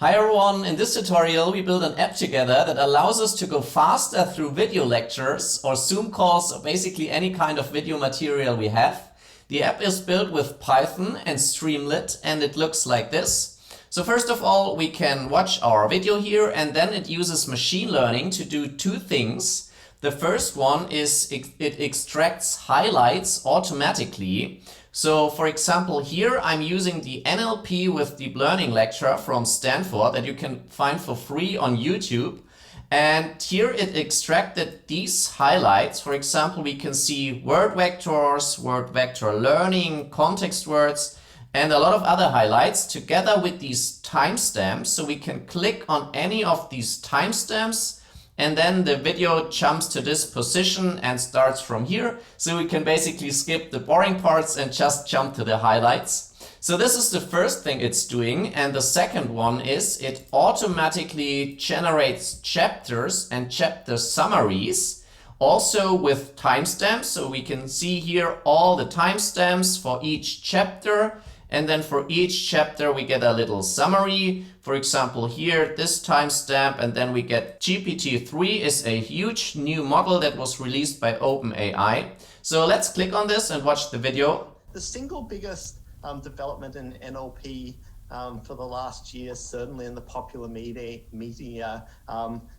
Hi everyone, in this tutorial we build an app together that allows us to go faster through video lectures or Zoom calls or basically any kind of video material we have. The app is built with Python and Streamlit and it looks like this. So first of all we can watch our video here and then it uses machine learning to do two things. The first one is it extracts highlights automatically. So for example, here I'm using the NLP with Deep Learning lecture from Stanford that you can find for free on YouTube. And here it extracted these highlights. For example, we can see word vectors, word vector learning, context words, and a lot of other highlights together with these timestamps. So we can click on any of these timestamps and then the video jumps to this position and starts from here. So we can basically skip the boring parts and just jump to the highlights. So this is the first thing it's doing. And the second one is it automatically generates chapters and chapter summaries, also with timestamps. So we can see here all the timestamps for each chapter. And then for each chapter we get a little summary. For example, here this timestamp, and then we get GPT-3 is a huge new model that was released by OpenAI. So let's click on this and watch the video. The single biggest development in NLP for the last year, certainly in the popular media,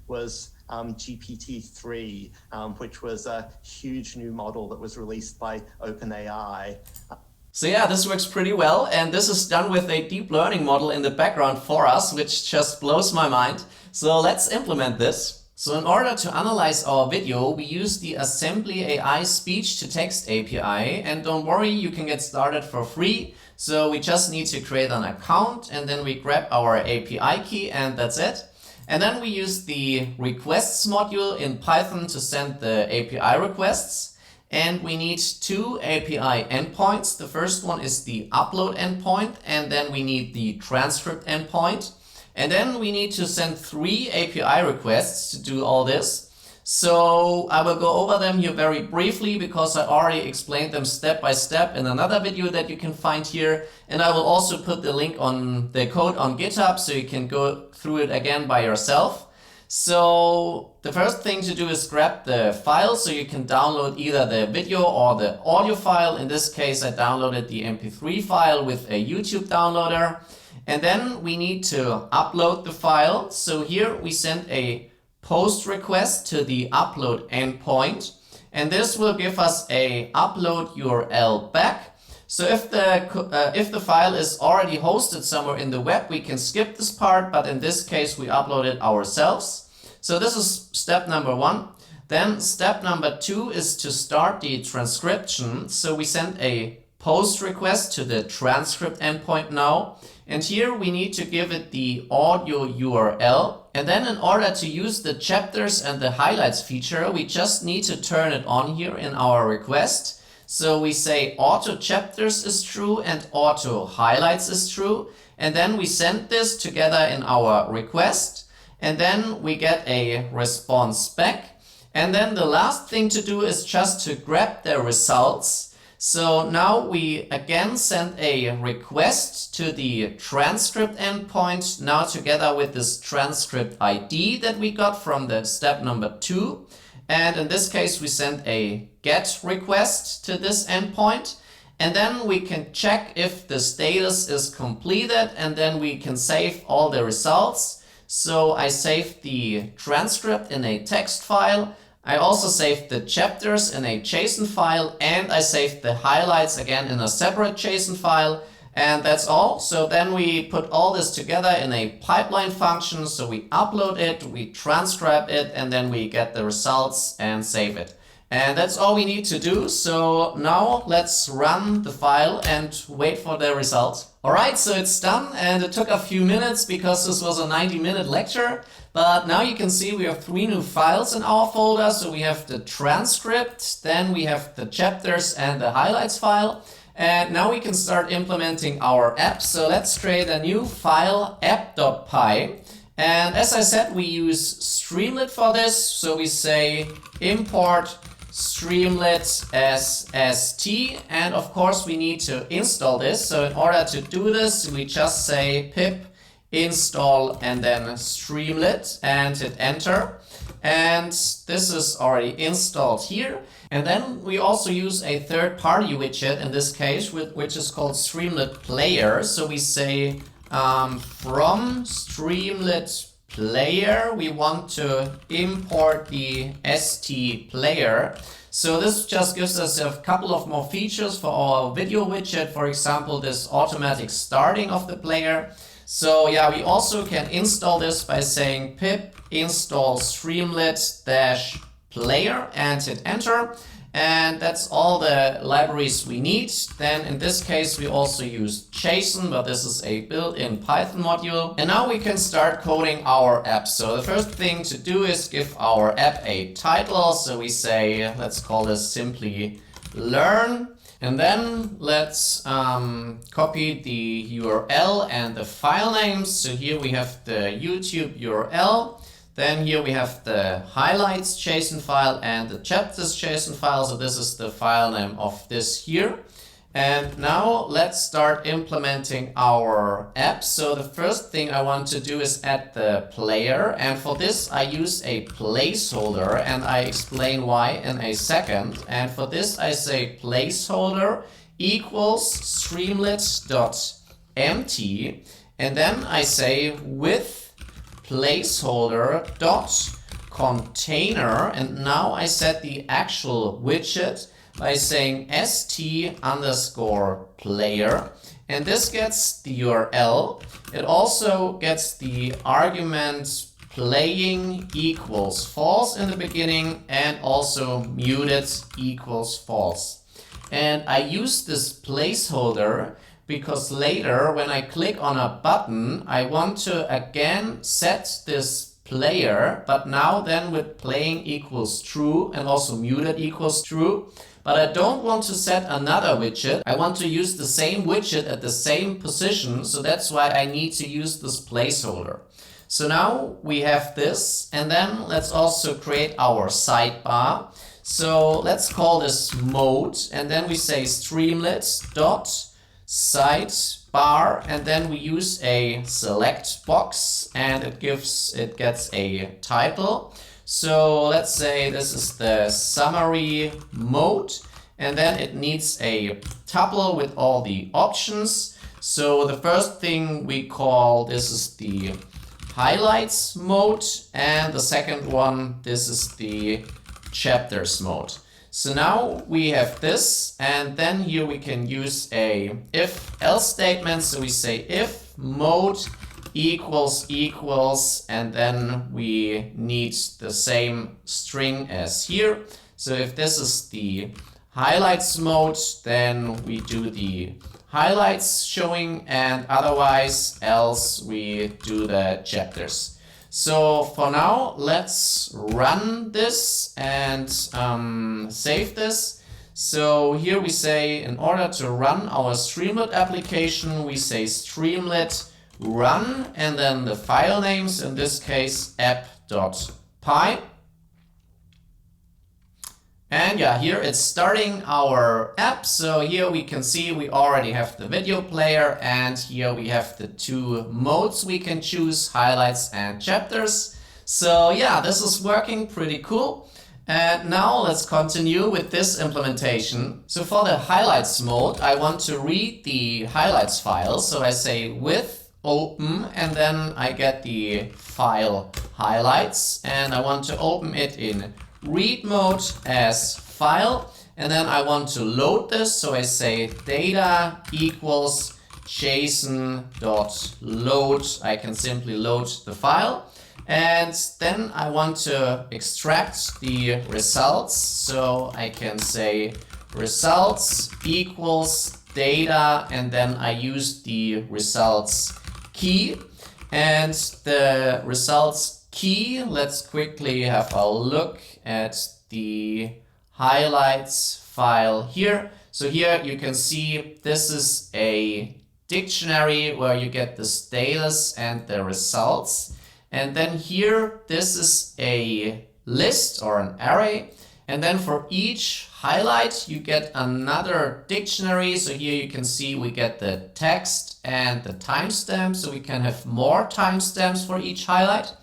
was GPT-3, which was a huge new model that was released by OpenAI. So yeah, this works pretty well, and this is done with a deep learning model in the background for us, which just blows my mind. So let's implement this. So in order to analyze our video, we use the AssemblyAI speech-to-text API, and don't worry, you can get started for free. So we just need to create an account, and then we grab our API key, and that's it. And then we use the requests module in Python to send the API requests. And we need two API endpoints. The first one is the upload endpoint, and then we need the transcript endpoint. And then we need to send 3 API requests to do all this. So I will go over them here very briefly because I already explained them step by step in another video that you can find here. And I will also put the link on the code on GitHub so you can go through it again by yourself. So the first thing to do is grab the file so you can download either the video or the audio file. In this case, I downloaded the MP3 file with a YouTube downloader. And then we need to upload the file. So here we send a post request to the upload endpoint. And this will give us a upload URL back. So if the file is already hosted somewhere in the web, we can skip this part, but in this case we upload it ourselves. So this is step number 1. Then step number 2 is to start the transcription. So we send a post request to the transcript endpoint now. And here we need to give it the audio URL. And then in order to use the chapters and the highlights feature, we just need to turn it on here in our request. So we say auto chapters is true and auto highlights is true. And then we send this together in our request. And then we get a response back. And then the last thing to do is just to grab the results. So now we again send a request to the transcript endpoint, now together with this transcript ID that we got from the step number 2. And in this case, we send a GET request to this endpoint. And then we can check if the status is completed, and then we can save all the results. So I saved the transcript in a text file. I also saved the chapters in a JSON file, and I saved the highlights again in a separate JSON file. And that's all. So then we put all this together in a pipeline function. So we upload it, we transcribe it, and then we get the results and save it. And that's all we need to do. So now let's run the file and wait for the result. All right, so it's done, and it took a few minutes because this was a 90-minute lecture. But now you can see we have 3 new files in our folder. So we have the transcript, then we have the chapters and the highlights file. And now we can start implementing our app. So let's create a new file, app.py. And as I said, we use Streamlit for this. So we say import Streamlit as st, and of course we need to install this. So in order to do this, we just say pip install and then Streamlit and hit enter. And this is already installed here. And then we also use a third-party widget in this case, which is called Streamlit Player. So we say from Streamlit Player, we want to import the ST player. So this just gives us a couple of more features for our video widget. For example, this automatic starting of the player. So yeah, we also can install this by saying pip install streamlit-player and hit enter. And that's all the libraries we need. Then in this case, we also use JSON, but this is a built-in Python module. And now we can start coding our app. So the first thing to do is give our app a title. So we say, let's call this simply learn. And then let's copy the URL and the file names. So here we have the YouTube URL. Then here we have the highlights JSON file and the chapters JSON file. So this is the file name of this here. And now let's start implementing our app. So the first thing I want to do is add the player. And for this, I use a placeholder, and I explain why in a second. And for this, I say placeholder equals streamlit.empty. And then I say with placeholder dot container, and now I set the actual widget by saying st underscore player, and this gets the URL. It also gets the argument playing equals false in the beginning and also muted equals false. And I use this placeholder because later when I click on a button, I want to again set this player, but now then with playing equals true and also muted equals true. But I don't want to set another widget. I want to use the same widget at the same position. So that's why I need to use this placeholder. So now we have this, and then let's also create our sidebar. So let's call this mode, and then we say streamlit dot sidebar, and then we use a select box, and it gets a title. So let's say this is the summary mode, and then it needs a tuple with all the options. So the first thing we call this is the highlights mode, and the second one, this is the chapters mode. So now we have this, and then here we can use a if-else statement. So we say if mode equals, and then we need the same string as here. So if this is the highlights mode, then we do the highlights showing, and otherwise else we do the chapters. So for now, let's run this and save this. So here we say, in order to run our Streamlit application, we say Streamlit run, and then the file names, in this case app.py. And yeah, here it's starting our app. So here we can see we already have the video player, and here we have the two modes we can choose, highlights and chapters. So yeah, this is working pretty cool. And now let's continue with this implementation. So for the highlights mode, I want to read the highlights file. So I say with open, and then I get the file highlights, and I want to open it in read mode as file, and then I want to load this. So I say data equals json.load. I can simply load the file, and then I want to extract the results. So I can say results equals data, and then I use the results key, and the results key, let's quickly have a look at the highlights file here. So here you can see this is a dictionary where you get the status and the results. And then here, this is a list or an array. And then for each highlight, you get another dictionary. So here you can see we get the text and the timestamp. So we can have more timestamps for each highlight.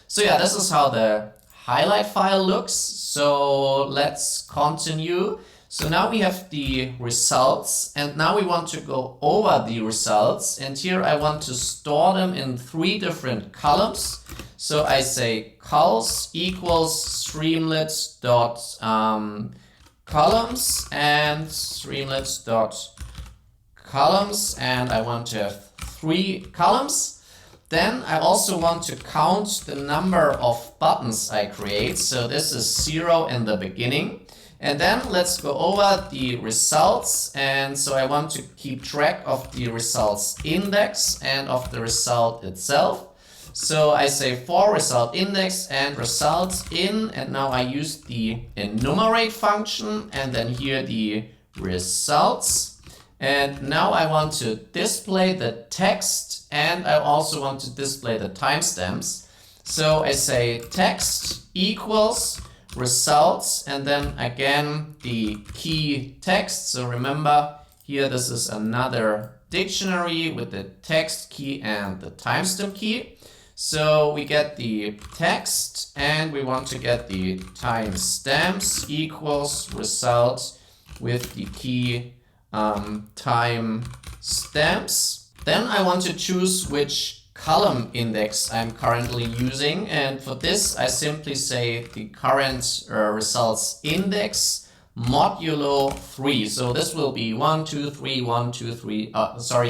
So yeah, this is how the highlight file looks. So let's continue. So now we have the results, and now we want to go over the results. And here I want to store them in 3 different columns. So I say cols equals streamlit dot columns and streamlit dot columns, and I want to have 3 columns. Then I also want to count the number of buttons I create. So this is 0 in the beginning. And then let's go over the results. And so I want to keep track of the results index and of the result itself. So I say for result index and results in, and now I use the enumerate function and then here the results. And now I want to display the text and I also want to display the timestamps. So I say text equals results and then again the key text. So remember here this is another dictionary with the text key and the timestamp key. So we get the text and we want to get the timestamps equals result with the key timestamps. Then I want to choose which column index I'm currently using, and for this I simply say the current results index modulo 3. So this will be 1, 2, 3, 1, 2, 3,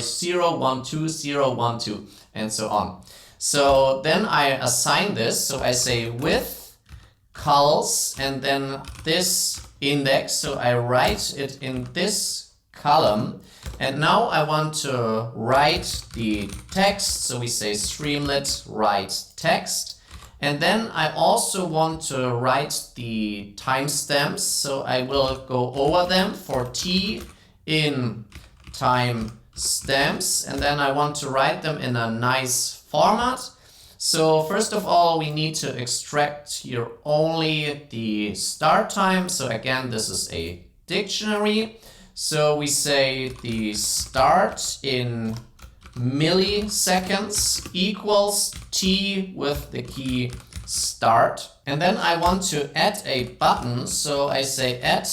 0, 1, 2, 0, 1, 2, and so on. So then I assign this, so I say with cols and then this index, so I write it in this column. And now I want to write the text, so we say streamlit write text. And then I also want to write the timestamps, so I will go over them for t in timestamps, and then I want to write them in a nice format. So first of all, we need to extract here only the start time. So again, this is a dictionary. So we say the start in milliseconds equals t with the key start. And then I want to add a button. So I say add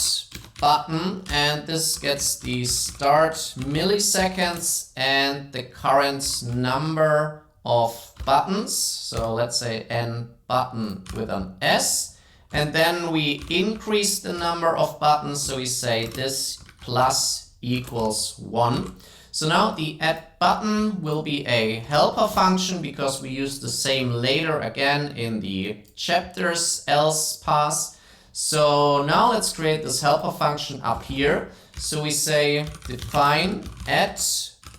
button, and this gets the start milliseconds and the current number of buttons. So let's say n button with an S. And then we increase the number of buttons. So we say this plus equals 1. So now the add button will be a helper function because we use the same later again in the chapters else pass. So now let's create this helper function up here. So we say define add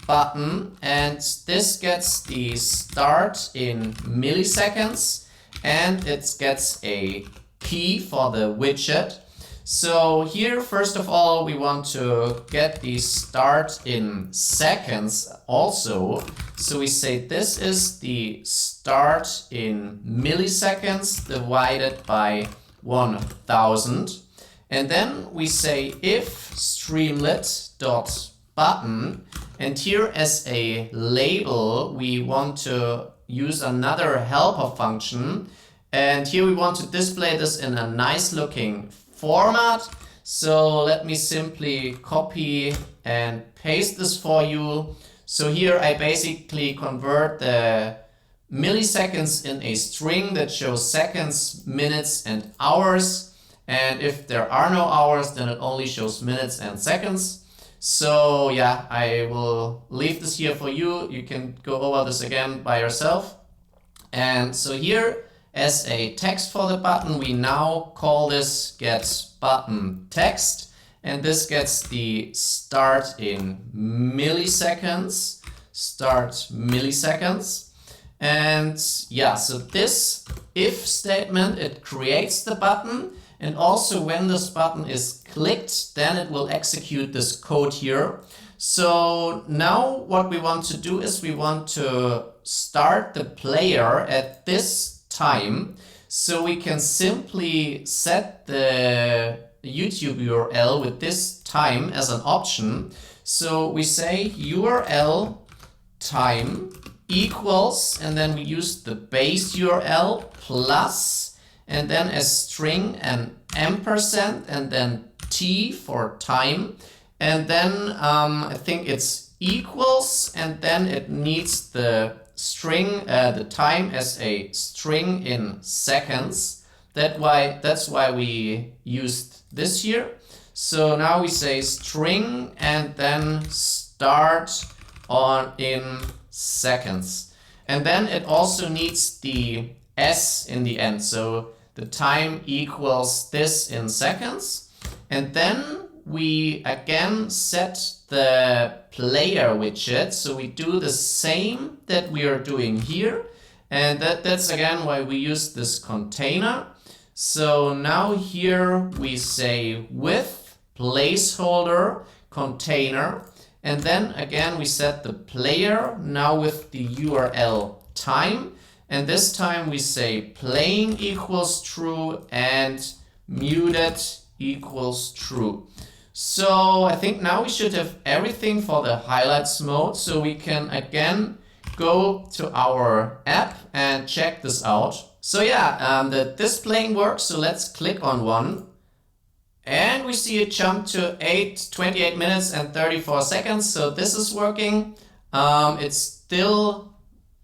button, and this gets the start in milliseconds and it gets a key for the widget. So here, first of all, we want to get the start in seconds also. So we say this is the start in milliseconds divided by 1000. And then we say if streamlit.button, and here as a label, we want to use another helper function. And here we want to display this in a nice looking format. So let me simply copy and paste this for you. So here I basically convert the milliseconds in a string that shows seconds, minutes, and hours. And if there are no hours, then it only shows minutes and seconds. So yeah, I will leave this here for you. You can go over this again by yourself. And so here, as a text for the button, we now call this get button text, and this gets the start in milliseconds, and yeah, so this if statement, it creates the button, and also when this button is clicked, then it will execute this code here. So now what we want to do is we want to start the player at this time. So we can simply set the YouTube URL with this time as an option. So we say URL time equals, and then we use the base URL plus, and then a string an ampersand, and then T for time, and then I think it's equals, and then it needs the string, the time as a string in seconds. That's why we used this here. So now we say string and then start on in seconds. And then it also needs the S in the end. So the time equals this in seconds. And then we again set the player widget. So we do the same that we are doing here. And that's again why we use this container. So now here we say with placeholder container. And then again we set the player now with the URL time. And this time we say playing equals true and muted equals true. So I think now we should have everything for the highlights mode. So we can again go to our app and check this out. So yeah, the displaying works. So let's click on one. And we see it jump to 28 minutes and 34 seconds. So this is working. It's still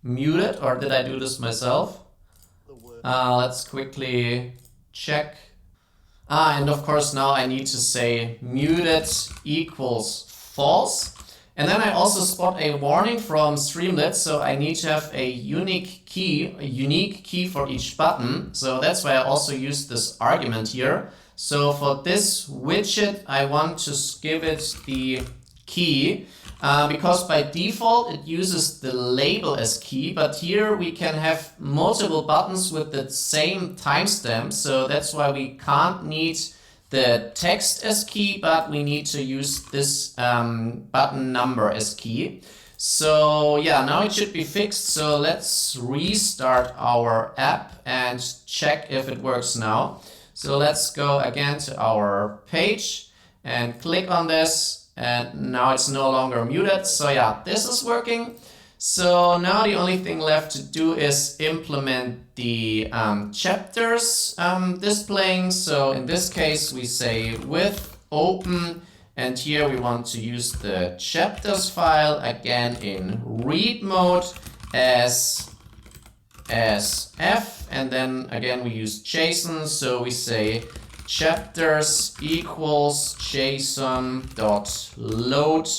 muted, or did I do this myself? Let's quickly check. And of course now I need to say muted equals false. And then I also spot a warning from Streamlit, so I need to have a unique key for each button. So that's why I also use this argument here. So for this widget, I want to give it the key because by default it uses the label as key, but here we can have multiple buttons with the same timestamp. So that's why we can't need the text as key, but we need to use this button number as key. So yeah, now it should be fixed. So let's restart our app and check if it works now. So let's go again to our page and click on this, and now it's no longer muted. So yeah, this is working. So now the only thing left to do is implement the chapters displaying. So in this case we say with open, and here we want to use the chapters file again in read mode as F, and then again we use JSON. So we say chapters equals JSON dot load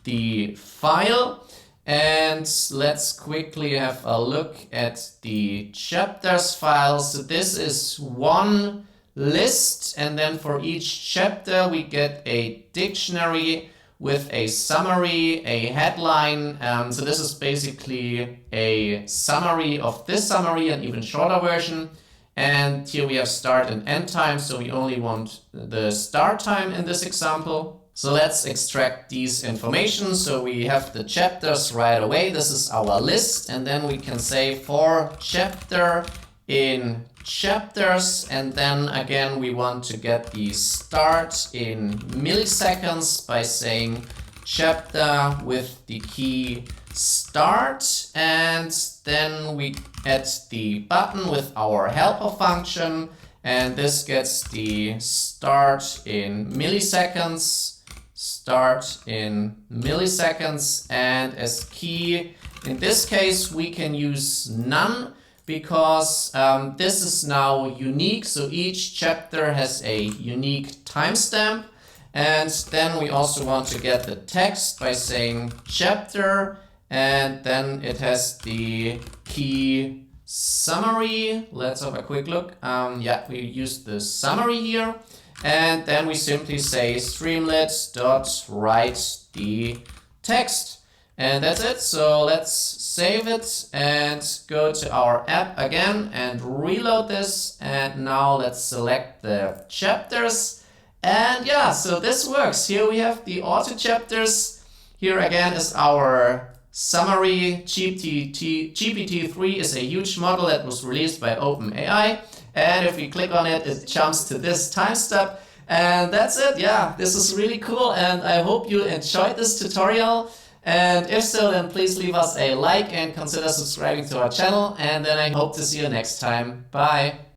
the file. And let's quickly have a look at the chapters file. So this is one list, and then for each chapter we get a dictionary with a summary, a headline. So this is basically a summary of this summary, an even shorter version. And here we have start and end time, so we only want the start time in this example. So let's extract these information. So we have the chapters right away. This is our list, and then we can say for chapter in chapters, and then again we want to get the start in milliseconds by saying chapter with the key start, and then we add the button with our helper function, and this gets the start in milliseconds, and as key in this case we can use none, because this is now unique. So each chapter has a unique timestamp. And then we also want to get the text by saying chapter, and then it has the key summary. Let's have a quick look. Yeah, we use the summary here. And then we simply say streamlit.write the text. And that's it. So let's save it and go to our app again and reload this. And now let's select the chapters. And yeah, so this works. Here we have the auto chapters. Here again is our Summary, GPT-3 is a huge model that was released by OpenAI. And if we click on it, it jumps to this time step. And that's it. Yeah, this is really cool. And I hope you enjoyed this tutorial. And if so, then please leave us a like and consider subscribing to our channel. And then I hope to see you next time. Bye.